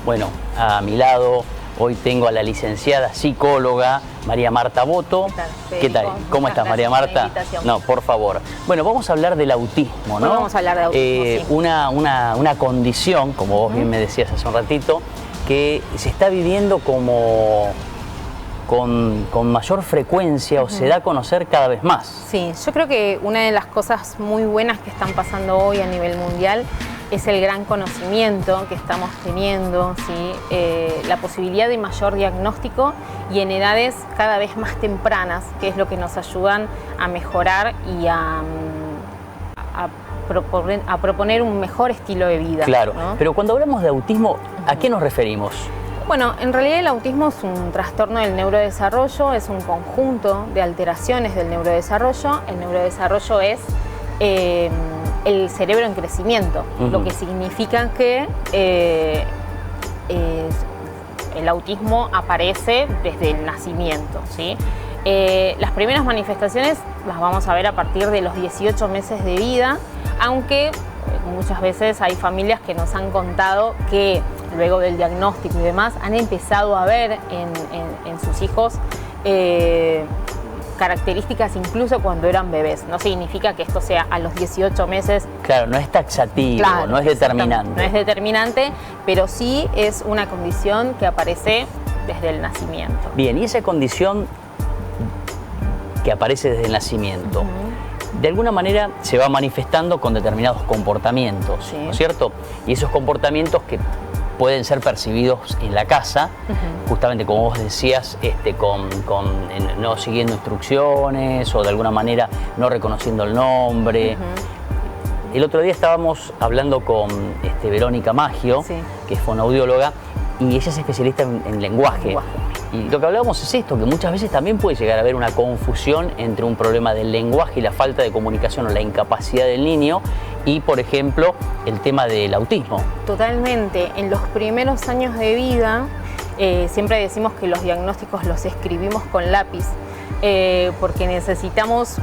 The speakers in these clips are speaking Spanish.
Bueno, a mi lado hoy tengo a la licenciada psicóloga María Marta Boto. ¿Qué tal? ¿Cómo estás, María Marta? No, por favor. Bueno, vamos a hablar del autismo, ¿no? Hoy vamos a hablar de autismo, sí. Una condición, como vos bien me decías hace un ratito, que se está viviendo como con mayor frecuencia o se da a conocer cada vez más. Sí, yo creo que una de las cosas muy buenas que están pasando hoy a nivel mundial es el gran conocimiento que estamos teniendo, ¿sí? La posibilidad de mayor diagnóstico y en edades cada vez más tempranas, que es lo que nos ayudan a mejorar y a proponer un mejor estilo de vida. Claro, ¿no? Pero cuando hablamos de autismo, ¿a qué nos referimos? Bueno, en realidad el autismo es un trastorno del neurodesarrollo, es un conjunto de alteraciones del neurodesarrollo. El neurodesarrollo es el cerebro en crecimiento, lo que significa que el autismo aparece desde el nacimiento, ¿sí? Las primeras manifestaciones las vamos a ver a partir de los 18 meses de vida, aunque muchas veces hay familias que nos han contado que luego del diagnóstico y demás han empezado a ver en sus hijos características incluso cuando eran bebés. No significa que esto sea a los 18 meses. Claro, no es taxativo, claro, no es determinante. No es determinante, pero sí es una condición que aparece desde el nacimiento. Bien, y esa condición que aparece desde el nacimiento, de alguna manera se va manifestando con determinados comportamientos, sí, ¿no es cierto? Y esos comportamientos que pueden ser percibidos en la casa, justamente como vos decías, no siguiendo instrucciones o de alguna manera no reconociendo el nombre. El otro día estábamos hablando con Verónica Maggio, sí, que es fonoaudióloga, y ella es especialista en lenguaje. Y lo que hablábamos es esto, que muchas veces también puede llegar a haber una confusión entre un problema del lenguaje y la falta de comunicación o la incapacidad del niño y, por ejemplo, el tema del autismo. Totalmente. En los primeros años de vida, siempre decimos que los diagnósticos los escribimos con lápiz, porque necesitamos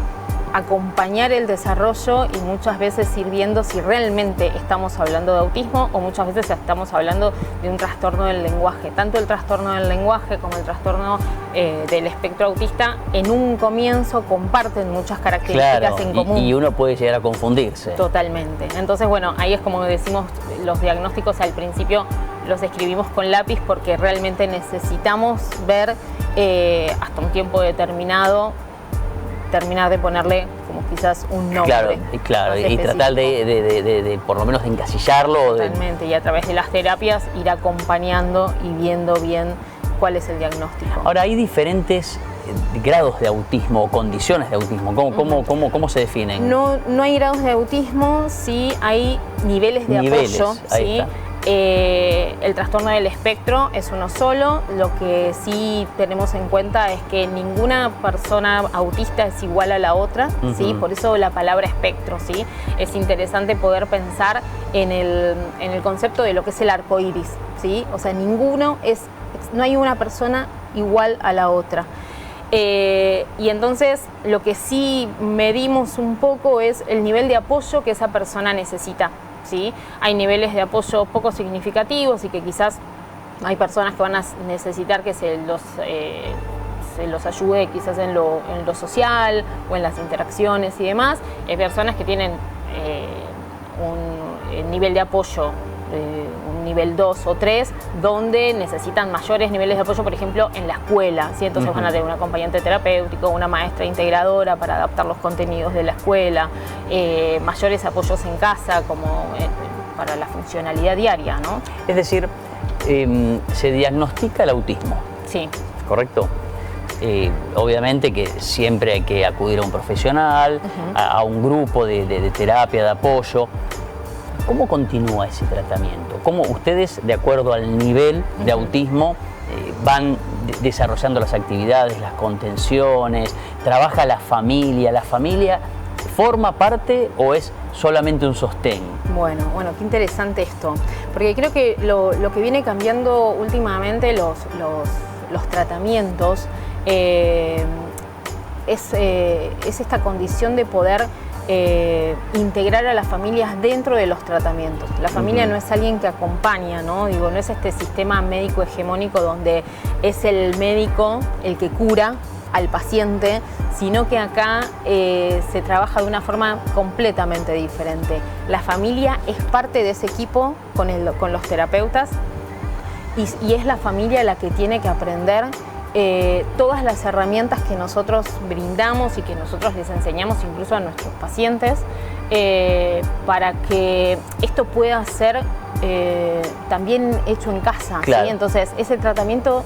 acompañar el desarrollo y muchas veces ir viendo si realmente estamos hablando de autismo o muchas veces estamos hablando de un trastorno del lenguaje. Tanto el trastorno del lenguaje como el trastorno del espectro autista en un comienzo comparten muchas características en común. Y uno puede llegar a confundirse. Totalmente. Entonces, bueno, ahí es como decimos, los diagnósticos al principio los escribimos con lápiz porque realmente necesitamos ver hasta un tiempo determinado, terminar de ponerle como quizás un nombre. Claro, y tratar de por lo menos de encasillarlo. Totalmente, y a través de las terapias ir acompañando y viendo bien cuál es el diagnóstico. Ahora, hay diferentes grados de autismo o condiciones de autismo. ¿Cómo se definen? No hay grados de autismo, sí hay niveles de apoyo. Ahí está. El trastorno del espectro es uno solo. Lo que sí tenemos en cuenta es que ninguna persona autista es igual a la otra, ¿sí? Por eso la palabra espectro, ¿sí? Es interesante poder pensar en el concepto de lo que es el arco iris, ¿sí? O sea, no hay una persona igual a la otra. Y entonces lo que sí medimos un poco es el nivel de apoyo que esa persona necesita, ¿sí? Hay niveles de apoyo poco significativos y que quizás hay personas que van a necesitar que se los ayude quizás en lo social o en las interacciones y demás. Hay personas que tienen un nivel de apoyo un nivel 2 o 3, donde necesitan mayores niveles de apoyo, por ejemplo, en la escuela, ¿sí? Entonces van a tener un acompañante terapéutico, una maestra integradora para adaptar los contenidos de la escuela, mayores apoyos en casa, como para la funcionalidad diaria, ¿no? Es decir, se diagnostica el autismo. Sí. ¿Correcto? Obviamente que siempre hay que acudir a un profesional, a un grupo de terapia, de apoyo. ¿Cómo continúa ese tratamiento? ¿Cómo ustedes, de acuerdo al nivel de autismo, van desarrollando las actividades, las contenciones? ¿Trabaja la familia? ¿La familia forma parte o es solamente un sostén? Bueno, qué interesante esto, porque creo que lo que viene cambiando últimamente los tratamientos es esta condición de poder integrar a las familias dentro de los tratamientos. La familia no es alguien que acompaña, ¿no? Digo, no es este sistema médico hegemónico donde es el médico el que cura al paciente, sino que acá se trabaja de una forma completamente diferente. La familia es parte de ese equipo con los terapeutas y es la familia la que tiene que aprender todas las herramientas que nosotros brindamos y que nosotros les enseñamos incluso a nuestros pacientes para que esto pueda ser también hecho en casa. Claro. ¿Sí? Entonces, ese tratamiento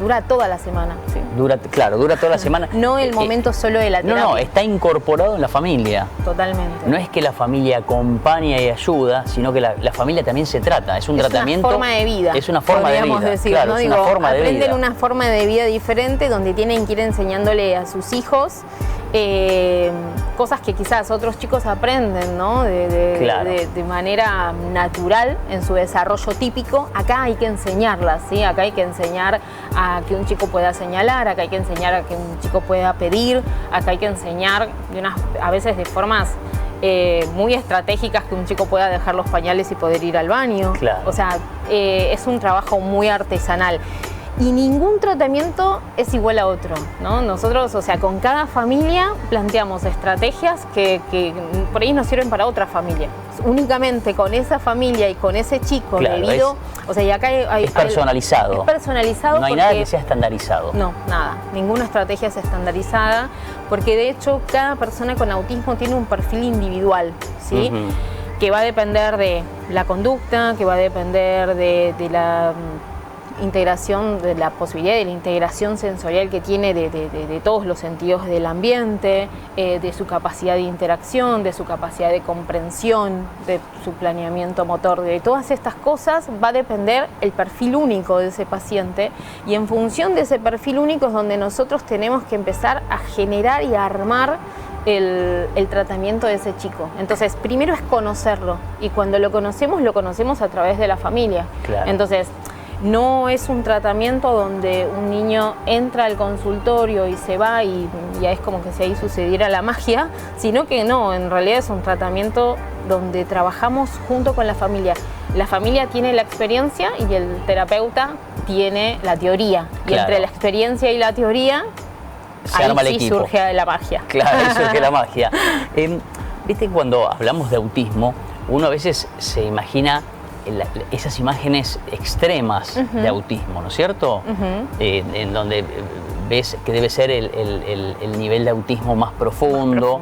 dura toda la semana. ¿Sí? Dura toda la semana. No el momento solo de la terapia. No, está incorporado en la familia. Totalmente. No es que la familia acompaña y ayuda, sino que la familia también se trata. Es un tratamiento. Es una forma de vida. Es una forma de vida. Podríamos decir, claro, ¿no? es una forma de vida. Aprenden una forma de vida diferente donde tienen que ir enseñándole a sus hijos cosas que quizás otros chicos aprenden, ¿no? de manera natural en su desarrollo típico. Acá hay que enseñarlas, ¿sí? Acá hay que enseñar a que un chico pueda señalar, acá hay que enseñar a que un chico pueda pedir, acá hay que enseñar a veces de formas muy estratégicas que un chico pueda dejar los pañales y poder ir al baño. Claro. O sea, es un trabajo muy artesanal. Y ningún tratamiento es igual a otro, ¿no? Nosotros, o sea, con cada familia planteamos estrategias que por ahí nos sirven para otra familia. Únicamente con esa familia y con ese chico, claro, debido... O sea, y acá es personalizado. Es personalizado. No hay nada que sea estandarizado. No, nada. Ninguna estrategia es estandarizada, porque de hecho cada persona con autismo tiene un perfil individual, ¿sí? Que va a depender de la conducta, que va a depender de la integración, de la posibilidad de la integración sensorial que tiene de todos los sentidos del ambiente, de su capacidad de interacción, de su capacidad de comprensión, de su planeamiento motor, de todas estas cosas va a depender el perfil único de ese paciente, y en función de ese perfil único es donde nosotros tenemos que empezar a generar y a armar el tratamiento de ese chico. Entonces, primero es conocerlo, y cuando lo conocemos a través de la familia. Claro. Entonces, no es un tratamiento donde un niño entra al consultorio y se va y ya es como que si ahí sucediera la magia, sino que no, en realidad es un tratamiento donde trabajamos junto con la familia. La familia tiene la experiencia y el terapeuta tiene la teoría. Claro. Y entre la experiencia y la teoría, se ahí arma el sí equipo. surge la magia. Claro, ahí surge la magia. Viste, cuando hablamos de autismo, uno a veces se imagina esas imágenes extremas de autismo, ¿no es cierto? En donde ves que debe ser el nivel de autismo más profundo,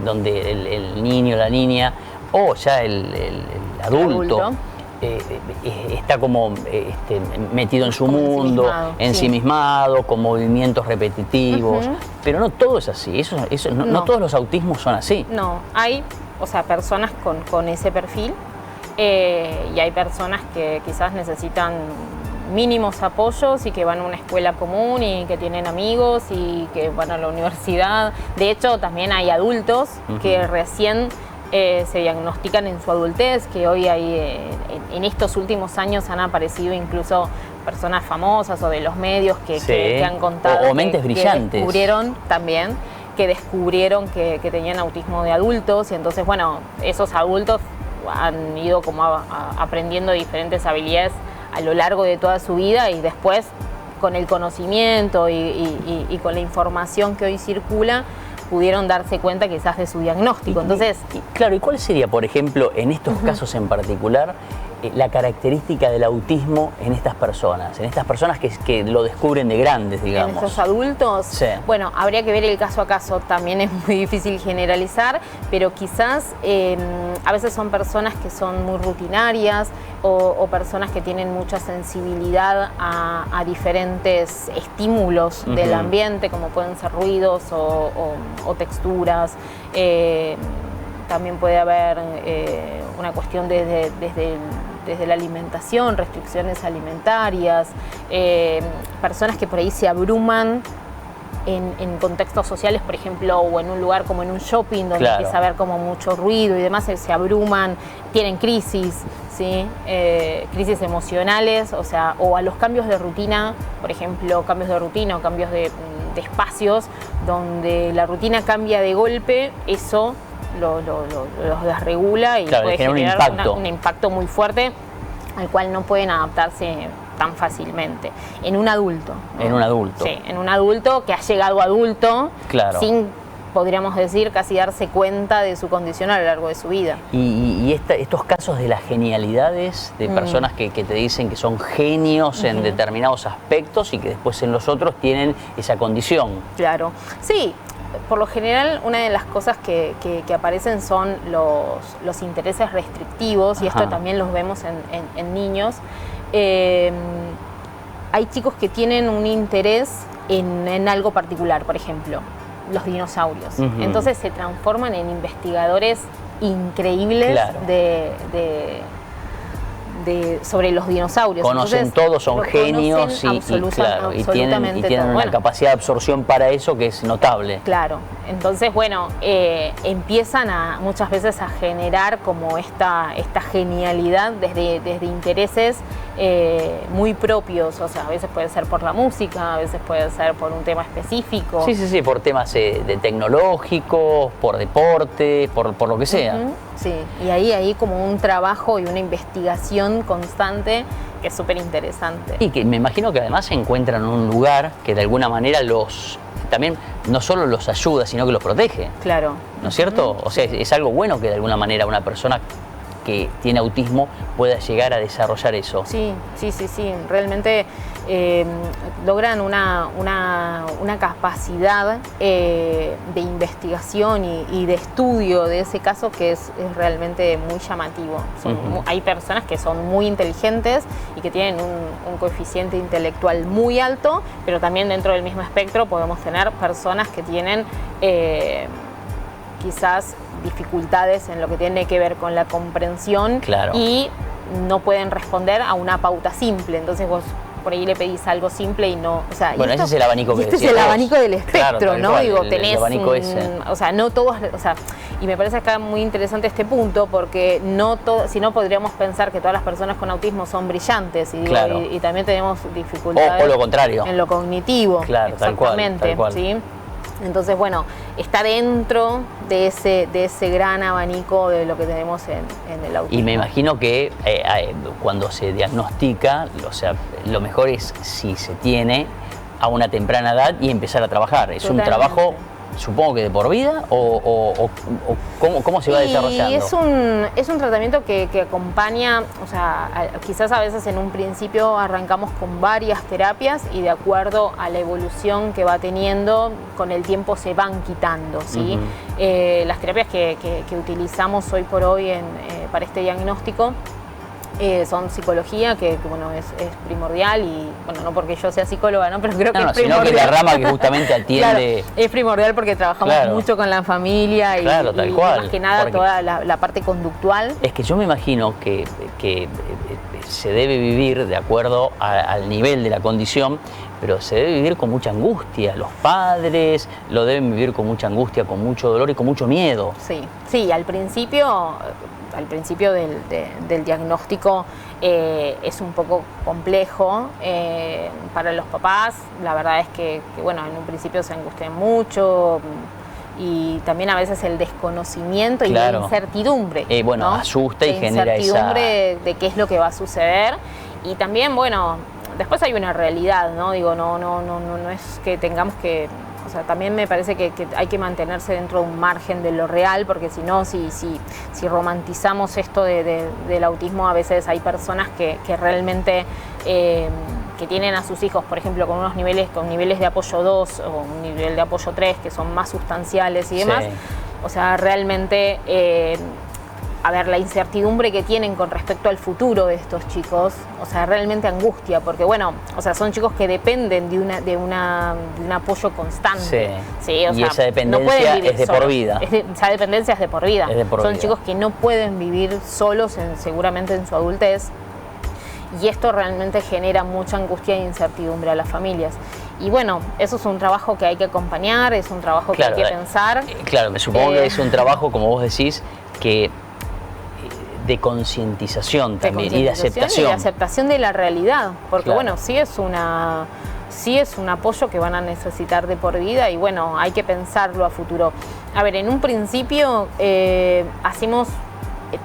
donde el niño, la niña, o ya el adulto está como metido en su mundo, ensimismado, con movimientos repetitivos, pero no todo es así, no todos los autismos son así. No, hay, o sea, personas con ese perfil. Y hay personas que quizás necesitan mínimos apoyos y que van a una escuela común y que tienen amigos y que van a la universidad. De hecho, también hay adultos que recién se diagnostican en su adultez, que hoy hay, en estos últimos años han aparecido incluso personas famosas o de los medios que han contado. O mentes brillantes. Que descubrieron también, que tenían autismo de adultos, y entonces, bueno, esos adultos han ido como aprendiendo diferentes habilidades a lo largo de toda su vida, y después con el conocimiento y con la información que hoy circula pudieron darse cuenta quizás de su diagnóstico. Entonces, claro, ¿y cuál sería, por ejemplo, en estos casos en particular, la característica del autismo en estas personas que lo descubren de grandes, digamos? En estos adultos, sí. Bueno, habría que ver el caso a caso, también es muy difícil generalizar, pero quizás a veces son personas que son muy rutinarias o personas que tienen mucha sensibilidad a diferentes estímulos del ambiente, como pueden ser ruidos o texturas. También puede haber una cuestión desde la alimentación, restricciones alimentarias, personas que por ahí se abruman en contextos sociales, por ejemplo, o en un lugar como en un shopping donde empieza a haber como mucho ruido y demás, se abruman, tienen crisis, ¿sí? Crisis emocionales, o sea, o a los cambios de rutina, por ejemplo, cambios de rutina o cambios de de espacios donde la rutina cambia de golpe, eso los desregula y claro, puede generar generar un impacto muy fuerte al cual no pueden adaptarse tan fácilmente. En un adulto, ¿no? En un adulto. Sí, en un adulto que ha llegado adulto, claro, sin, podríamos decir, casi darse cuenta de su condición a lo largo de su vida. Y estos casos de las genialidades, de personas que te dicen que son genios en determinados aspectos y que después en los otros tienen esa condición. Claro, sí. Por lo general, una de las cosas que aparecen son los intereses restrictivos, y esto también los vemos en niños. Hay chicos que tienen un interés en algo particular, por ejemplo, los dinosaurios. Entonces se transforman en investigadores increíbles, claro, sobre los dinosaurios. Conocen. Entonces, todos, son genios y tienen una capacidad de absorción para eso que es notable. Claro, entonces bueno, empiezan muchas veces a generar como esta genialidad desde intereses muy propios, o sea, a veces puede ser por la música, a veces puede ser por un tema específico. Sí, por temas de tecnológicos, por deporte, por lo que sea. Sí, y ahí hay como un trabajo y una investigación constante que es súper interesante. Y que me imagino que además se encuentran en un lugar que de alguna manera también no solo los ayuda, sino que los protege. Claro. ¿No es cierto? O sea, es algo bueno que de alguna manera una persona que tiene autismo pueda llegar a desarrollar eso. Sí. Realmente logran una capacidad de investigación y de estudio de ese caso que es realmente muy llamativo. Hay personas que son muy inteligentes y que tienen un coeficiente intelectual muy alto, pero también dentro del mismo espectro podemos tener personas que tienen quizás dificultades en lo que tiene que ver con la comprensión, claro, y no pueden responder a una pauta simple. Entonces vos por ahí le pedís algo simple y no, o sea, bueno, ese es el abanico que es el abanico del espectro, claro, ¿no? Cual, digo, tenés el abanico ese. O sea, no todos, o sea, y me parece acá muy interesante este punto, porque si no podríamos pensar que todas las personas con autismo son brillantes, y, claro, y también tenemos dificultades o lo contrario, en lo cognitivo. Claro, exactamente, tal cual. ¿sí? Entonces, bueno, está dentro de ese gran abanico de lo que tenemos en el autismo. Y me imagino que cuando se diagnostica, o sea, lo mejor es si se tiene a una temprana edad y empezar a trabajar. ¿Es Totalmente. Un trabajo, supongo que de por vida, o cómo se va desarrollando? Y es un tratamiento que acompaña, o sea, quizás a veces en un principio arrancamos con varias terapias y de acuerdo a la evolución que va teniendo, con el tiempo se van quitando, ¿sí? Las terapias que utilizamos hoy por hoy para este diagnóstico son psicología, que bueno, es primordial, y bueno, no porque yo sea psicóloga, ¿no? Pero creo que es primordial. Sino que la rama que justamente atiende... Claro, es primordial porque trabajamos mucho con la familia y, tal y cual, más que nada porque toda la parte conductual. Es que yo me imagino que se debe vivir de acuerdo al nivel de la condición, pero se debe vivir con mucha angustia. Los padres lo deben vivir con mucha angustia, con mucho dolor y con mucho miedo. Sí, al principio del diagnóstico es un poco complejo para los papás. La verdad es que bueno, en un principio se angustian mucho, y también a veces el desconocimiento y la incertidumbre. Bueno, ¿no? Asusta y genera esa... incertidumbre de qué es lo que va a suceder. Y también, bueno, después hay una realidad, ¿no? Digo, no es que tengamos que... O sea, también me parece que hay que mantenerse dentro de un margen de lo real, porque si no, si romantizamos esto del autismo, a veces hay personas que realmente que tienen a sus hijos, por ejemplo, con niveles de apoyo 2 o un nivel de apoyo 3, que son más sustanciales y demás. Sí. O sea, realmente... a ver, la incertidumbre que tienen con respecto al futuro de estos chicos, o sea, realmente angustia, porque bueno, o sea, son chicos que dependen de un apoyo constante. Sí, o sea, esa dependencia es de por vida. Esa dependencia es de por vida. Son chicos que no pueden vivir solos seguramente en su adultez, y esto realmente genera mucha angustia e incertidumbre a las familias. Y bueno, eso es un trabajo que hay que acompañar, es un trabajo que hay que pensar. Claro, me supongo que es un trabajo, como vos decís, que de concientización también y de aceptación. Y de aceptación de la realidad, porque bueno, sí es sí es un apoyo que van a necesitar de por vida y bueno, hay que pensarlo a futuro. A ver, en un principio hacemos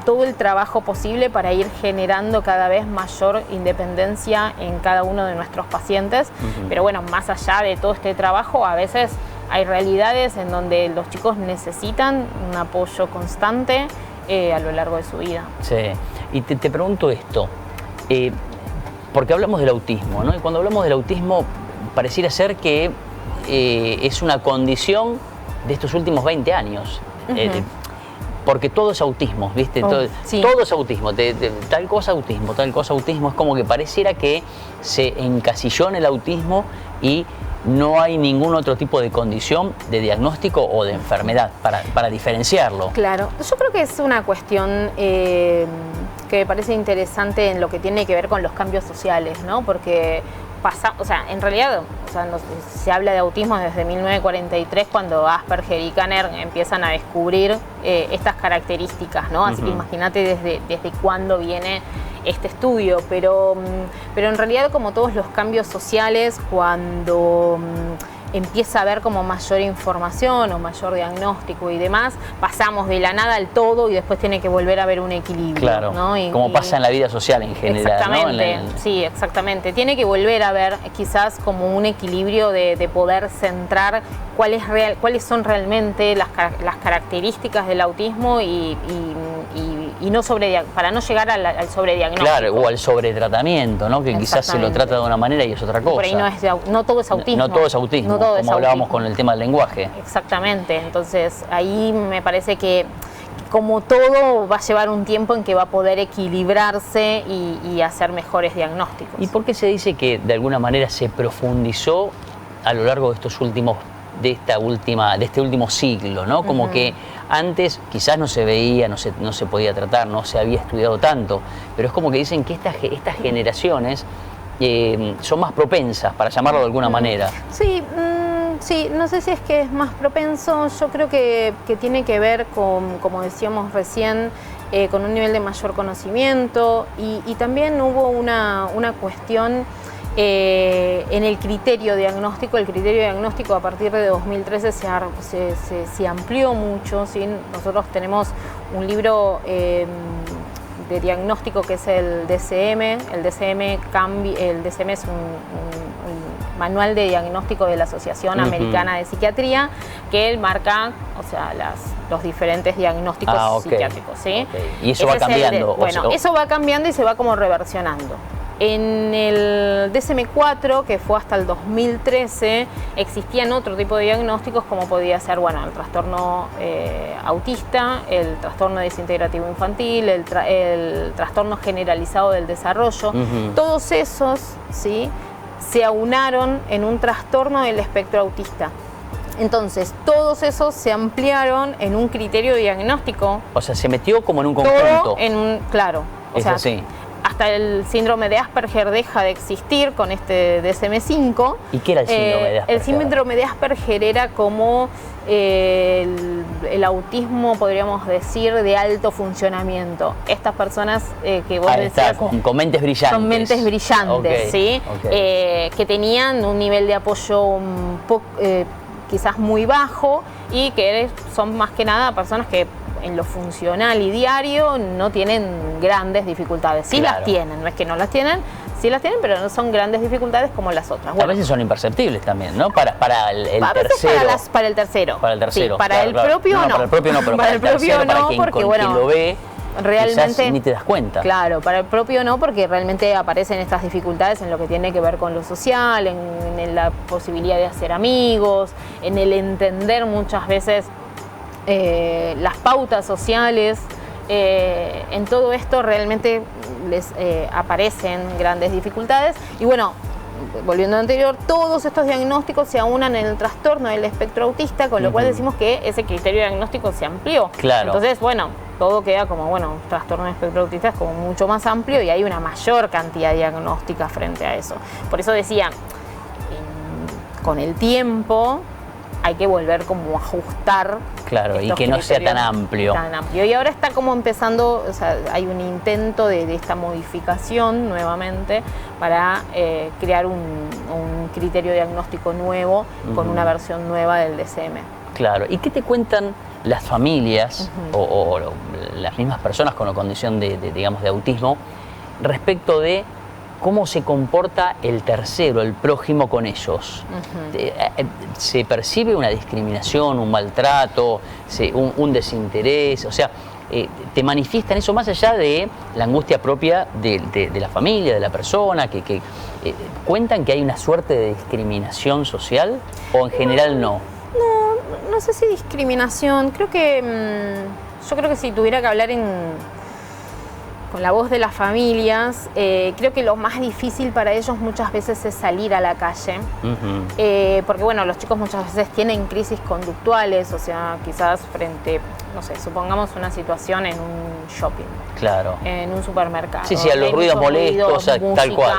todo el trabajo posible para ir generando cada vez mayor independencia en cada uno de nuestros pacientes, pero bueno, más allá de todo este trabajo, a veces hay realidades en donde los chicos necesitan un apoyo constante a lo largo de su vida. Sí, y te pregunto esto, porque hablamos del autismo, ¿no? Y cuando hablamos del autismo pareciera ser que es una condición de estos últimos 20 años. Porque todo es autismo, ¿viste? Sí. Todo es autismo, tal cosa autismo, es como que pareciera que se encasilló en el autismo y no hay ningún otro tipo de condición de diagnóstico o de enfermedad para diferenciarlo. Claro, yo creo que es una cuestión que me parece interesante en lo que tiene que ver con los cambios sociales, ¿no? Porque en realidad se habla de autismo desde 1943 cuando Asperger y Kanner empiezan a descubrir estas características, ¿no? Así que imagínate desde cuándo viene este estudio, pero en realidad como todos los cambios sociales, cuando empieza a haber como mayor información o mayor diagnóstico y demás, pasamos de la nada al todo y después tiene que volver a haber un equilibrio. Claro, ¿no? Como pasa en la vida social en general. Exactamente, ¿no? Sí, exactamente. Tiene que volver a haber quizás como un equilibrio de poder centrar cuáles son realmente las características del autismo y no para no llegar al sobrediagnóstico. Claro, o al sobretratamiento, ¿no? Que quizás se lo trata de una manera y es otra cosa. Por ahí no todo es autismo. No todo es autismo, como hablábamos con el tema del lenguaje. Exactamente, entonces ahí me parece que como todo va a llevar un tiempo en que va a poder equilibrarse y hacer mejores diagnósticos. ¿Y por qué se dice que de alguna manera se profundizó a lo largo de de este último siglo, ¿no? Como que antes quizás no se veía, no se podía tratar, no se había estudiado tanto, pero es como que dicen que estas generaciones son más propensas, para llamarlo de alguna manera. Sí, no sé si es que es más propenso, yo creo que tiene que ver con, como decíamos recién, con un nivel de mayor conocimiento y también hubo una cuestión en el criterio diagnóstico. El criterio diagnóstico a partir de 2013 se amplió mucho, ¿sí? Nosotros tenemos un libro de diagnóstico que es el DSM. El DSM es un manual de diagnóstico de la Asociación Americana de Psiquiatría, que él marca, los diferentes diagnósticos psiquiátricos, ¿sí? Y eso va cambiando. Eso va cambiando y se va como reversionando. En el DSM-4, que fue hasta el 2013, existían otro tipo de diagnósticos como podía ser, el trastorno autista, el trastorno desintegrativo infantil, el trastorno generalizado del desarrollo. Todos esos, ¿sí?, se aunaron en un trastorno del espectro autista. Entonces, todos esos se ampliaron en un criterio diagnóstico. O sea, se metió como en un conjunto. Claro. Así. Hasta el síndrome de Asperger deja de existir con este DSM-5. ¿Y qué era el síndrome de Asperger? El síndrome de Asperger era como el autismo, podríamos decir, de alto funcionamiento. Estas personas que vos decías... Con mentes brillantes. Con mentes brillantes, ¿sí? Que tenían un nivel de apoyo quizás muy bajo y que son más que nada personas que en lo funcional y diario no tienen grandes dificultades. Sí las tienen, no es que no las tienen, sí las tienen, pero no son grandes dificultades como las otras. A veces son imperceptibles también, ¿no? Para el tercero. Para el tercero. Para el tercero. Sí, para el propio no. Para el propio no, pero para el tercero, para quien lo ve, realmente ni te das cuenta. Claro, para el propio no, porque realmente aparecen estas dificultades en lo que tiene que ver con lo social, en la posibilidad de hacer amigos, en el entender muchas veces las pautas sociales. En todo esto realmente les aparecen grandes dificultades y volviendo a lo anterior, todos estos diagnósticos se aunan en el trastorno del espectro autista, con lo cual decimos que ese criterio diagnóstico se amplió. Claro. Entonces, todo queda como, trastorno del espectro autista es como mucho más amplio y hay una mayor cantidad diagnóstica frente a eso. Por eso decía, con el tiempo hay que volver como a ajustar. Claro, y que no sea tan amplio. Y ahora está como empezando, o sea, hay un intento de esta modificación nuevamente para crear un criterio diagnóstico nuevo con una versión nueva del DSM. Claro, ¿y qué te cuentan las familias o las mismas personas con la condición digamos, de autismo respecto de cómo se comporta el tercero, el prójimo con ellos? ¿Se percibe una discriminación, un maltrato, un desinterés? O sea, ¿te manifiestan eso más allá de la angustia propia de la familia, de la persona? Que ¿cuentan que hay una suerte de discriminación social o en general no? No sé si discriminación. Creo que yo creo que si tuviera que hablar con la voz de las familias, creo que lo más difícil para ellos muchas veces es salir a la calle, porque bueno, los chicos muchas veces tienen crisis conductuales, o sea, quizás frente, no sé, supongamos una situación en un shopping, claro, en un supermercado. Sí, a los ruidos molestos, música, tal cual.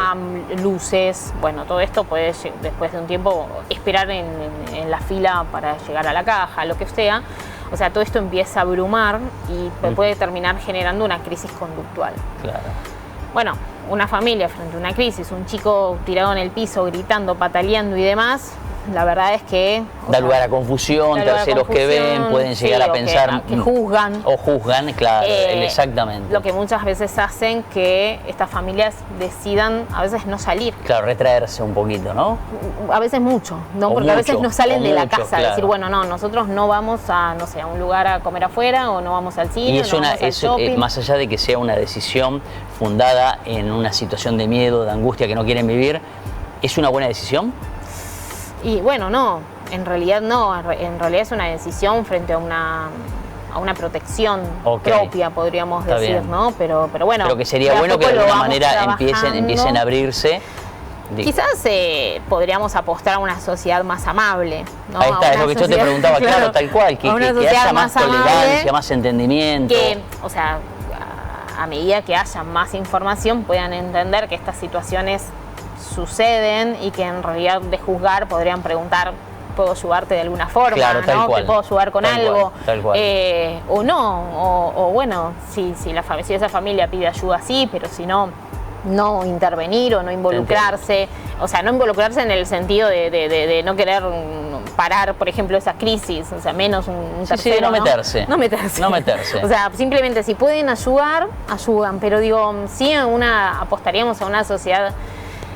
Luces, bueno, todo esto puede después de un tiempo esperar en la fila para llegar a la caja, lo que sea. O sea, todo esto empieza a abrumar y puede terminar generando una crisis conductual. Claro. Bueno, una familia frente a una crisis, un chico tirado en el piso, gritando, pataleando y demás, la verdad es que... Da lugar a confusión, terceros que ven pueden llegar a pensar... Que juzgan. O juzgan, claro, exactamente. Lo que muchas veces hacen que estas familias decidan a veces no salir. Claro, retraerse un poquito, ¿no? A veces mucho, ¿no? Porque a veces no salen de la casa, decir, bueno, no, nosotros no vamos a, no sé, a un lugar a comer afuera o no vamos al cine, y es no vamos al shopping. Más allá de que sea una decisión fundada en una situación de miedo, de angustia que no quieren vivir, ¿es una buena decisión? Y bueno, no, en realidad no, en realidad es una decisión frente a una protección propia, podríamos decir, ¿no? Pero bueno. Pero que sería bueno que de alguna manera empiecen a abrirse. Quizás podríamos apostar a una sociedad más amable, ¿no? Ahí está, es lo que yo te preguntaba, claro, tal cual, que haya más tolerancia, más entendimiento. Que, o sea, a medida que haya más información puedan entender que estas situaciones suceden y que en realidad de juzgar podrían preguntar, ¿puedo ayudarte de alguna forma? Claro, tal ¿no? cual. ¿Te puedo ayudar con algo? Tal cual. O no, o bueno, si esa familia pide ayuda, sí, pero si no, no intervenir o no involucrarse. O sea, no involucrarse en el sentido de no querer parar, por ejemplo, esa crisis, o sea, menos un tercero, sí, no meterse. No meterse. No meterse. O sea, simplemente si pueden ayudar, ayudan, pero digo, sí apostaríamos a una sociedad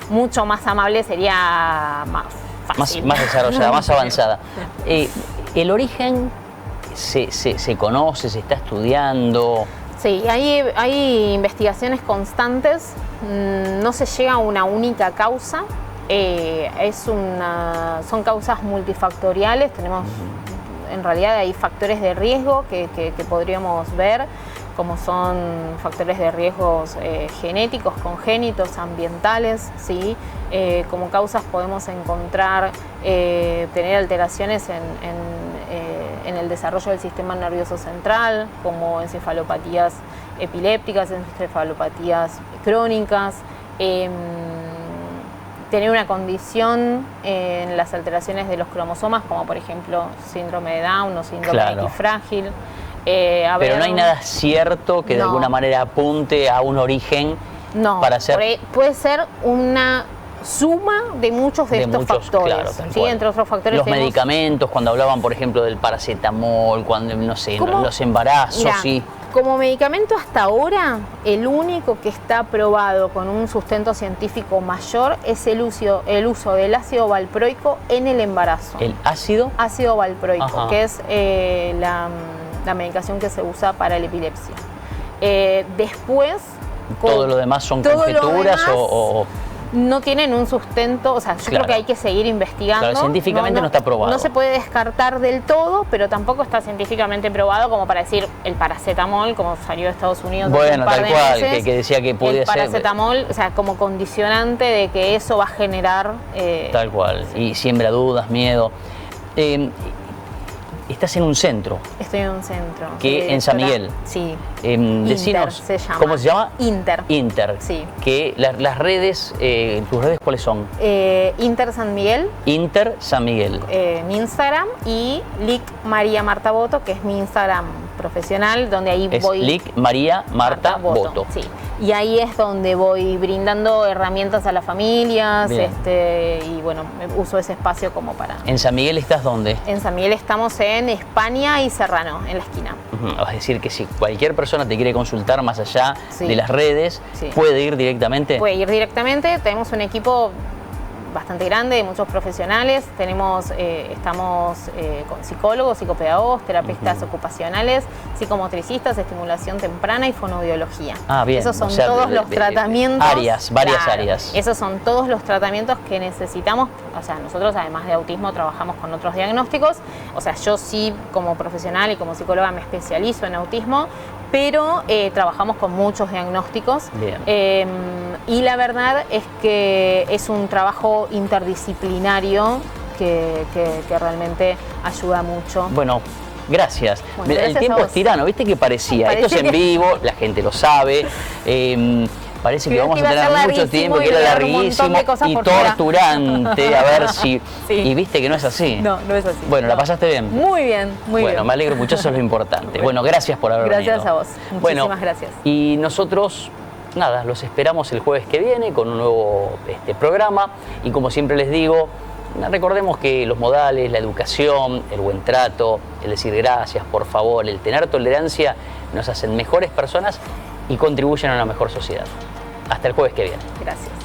mucho más amable, sería más fácil. Más desarrollada, más avanzada. ¿El origen se conoce, se está estudiando? Sí, hay investigaciones constantes, no se llega a una única causa, son causas multifactoriales, tenemos, en realidad hay factores de riesgo que podríamos ver, como son factores de riesgos genéticos, congénitos, ambientales, ¿sí? Como causas podemos encontrar tener alteraciones en el desarrollo del sistema nervioso central, como encefalopatías epilépticas, encefalopatías crónicas, tener una condición en las alteraciones de los cromosomas, como por ejemplo síndrome de Down o síndrome antifrágil. Pero no hay nada cierto que de alguna manera apunte a un origen para hacer... Puede ser una suma de muchos de estos factores. Claro, ¿sí? Entre otros factores los medicamentos, cuando hablaban, por ejemplo, del paracetamol, cuando, no sé, los embarazos. Mirá, como medicamento hasta ahora, el único que está aprobado con un sustento científico mayor es el uso del ácido valproico en el embarazo. ¿El ácido? Ácido valproico, que es la medicación que se usa para la epilepsia. Después... ¿Todo lo demás son conjeturas o...? No tienen un sustento, o sea, yo creo que hay que seguir investigando. Claro, científicamente no está probado. No se puede descartar del todo, pero tampoco está científicamente probado como para decir el paracetamol, como salió de Estados Unidos hace un par de meses, que decía que podía ser... El paracetamol, o sea, como condicionante de que eso va a generar... tal cual, y siembra dudas, miedo. estás en un centro. Estoy en un centro. Que en San Miguel. Sí. Decinos, se llama. ¿cómo se llama? Inter. Inter. Sí. Que las redes, ¿tus redes cuáles son? Inter San Miguel. Inter San Miguel. Mi Instagram, y Lic María Marta Boto, que es mi Instagram profesional, donde ahí Es voy... Lic María Marta Boto. Sí. Y ahí es donde voy brindando herramientas a las familias, y bueno, uso ese espacio como para... ¿En San Miguel estás dónde? En San Miguel estamos en España y Serrano, en la esquina. Es decir, que si cualquier persona te quiere consultar más allá de las redes, Sí. ¿puede ir directamente? Puede ir directamente. Tenemos un equipo bastante grande, de muchos profesionales. Estamos con psicólogos, psicopedagogos, terapeutas ocupacionales, psicomotricistas, estimulación temprana y fonoaudiología. Bien. Esos son todos los tratamientos. Varias áreas. Esos son todos los tratamientos que necesitamos. O sea, nosotros además de autismo trabajamos con otros diagnósticos. O sea, yo sí como profesional y como psicóloga me especializo en autismo, pero trabajamos con muchos diagnósticos. Y la verdad es que es un trabajo interdisciplinario que realmente ayuda mucho. Bueno, gracias. Bueno, el tiempo es tirano, ¿viste que parecía? Esto es en vivo, la gente lo sabe. Parece que vamos a tener mucho tiempo, que era larguísimo y torturante, a ver si... Sí. Y viste que no es así. No es así. Bueno, ¿la pasaste bien? Muy bien, muy bien. Bueno, me alegro mucho, eso es lo importante. Bueno, gracias por haber venido. Gracias a vos, muchísimas gracias. Y nosotros, nada, los esperamos el jueves que viene con un nuevo programa. Y como siempre les digo, recordemos que los modales, la educación, el buen trato, el decir gracias, por favor, el tener tolerancia, nos hacen mejores personas y contribuyen a una mejor sociedad. Hasta el jueves que viene. Gracias.